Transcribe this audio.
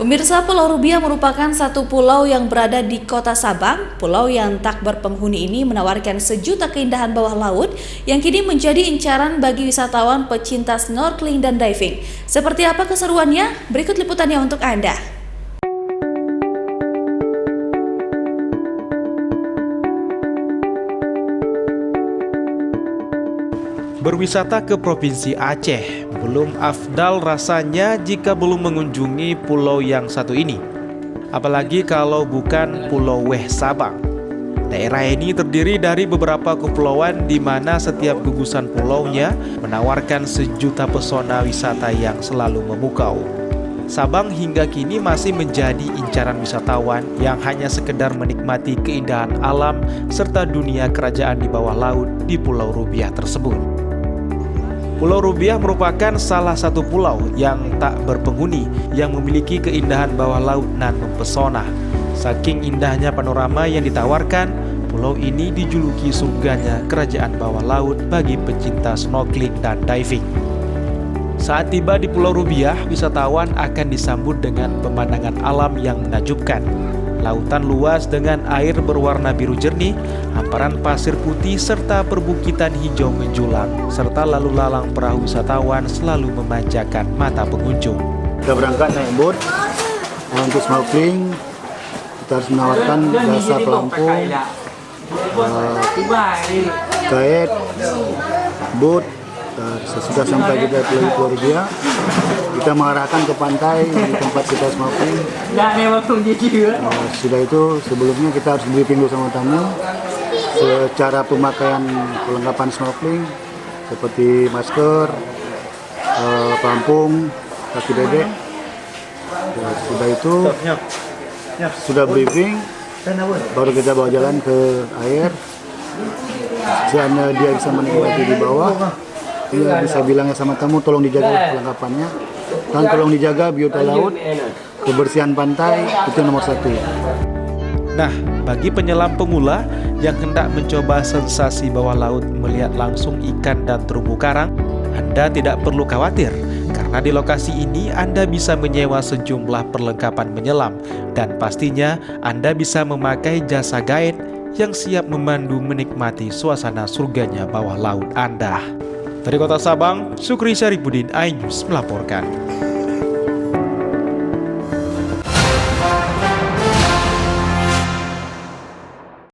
Pemirsa, Pulau Rubiah merupakan satu pulau yang berada di kota Sabang. Pulau yang tak berpenghuni ini menawarkan sejuta keindahan bawah laut yang kini menjadi incaran bagi wisatawan pecinta snorkeling dan diving. Seperti apa keseruannya? Berikut liputannya untuk Anda. Berwisata ke Provinsi Aceh belum afdal rasanya jika belum mengunjungi pulau yang satu ini. Apalagi kalau bukan Pulau Weh Sabang. Daerah ini terdiri dari beberapa kepulauan di mana setiap gugusan pulaunya menawarkan sejuta pesona wisata yang selalu memukau. Sabang hingga kini masih menjadi incaran wisatawan yang hanya sekedar menikmati keindahan alam serta dunia kerajaan di bawah laut di Pulau Rubiah tersebut. Pulau Rubiah merupakan salah satu pulau yang tak berpenghuni yang memiliki keindahan bawah laut nan mempesona. Saking indahnya panorama yang ditawarkan, pulau ini dijuluki surganya kerajaan bawah laut bagi pecinta snorkeling dan diving. Saat tiba di Pulau Rubiah, wisatawan akan disambut dengan pemandangan alam yang menakjubkan. Lautan luas dengan air berwarna biru jernih, hamparan pasir putih serta perbukitan hijau menjulang, serta lalu lalang perahu wisatawan selalu memanjakan mata pengunjung. Kita berangkat naik boat untuk snorkeling. Kita harus menawarkan jasa pelampung, kait, boat. Sesudah sampai kita di Pulau Rubiah, kita mengarahkan ke pantai di tempat kita snorkeling. Sudah itu sebelumnya kita harus briefing dulu sama tamu secara pemakaian perlengkapan snorkeling seperti masker, pelampung, kaki bebek. Sudah itu sudah briefing, baru kita bawa jalan ke air. Seandainya dia bisa menikmati di bawah, dia bisa bilangnya sama tamu, tolong dijaga perlengkapannya dan tolong dijaga biota laut, kebersihan pantai, itu nomor satu. Nah, bagi penyelam pemula yang hendak mencoba sensasi bawah laut melihat langsung ikan dan terumbu karang, Anda tidak perlu khawatir karena di lokasi ini Anda bisa menyewa sejumlah perlengkapan menyelam dan pastinya Anda bisa memakai jasa guide yang siap memandu menikmati suasana surganya bawah laut Anda. Dari Kota Sabang, Sukri Syarifuddin, iNews melaporkan.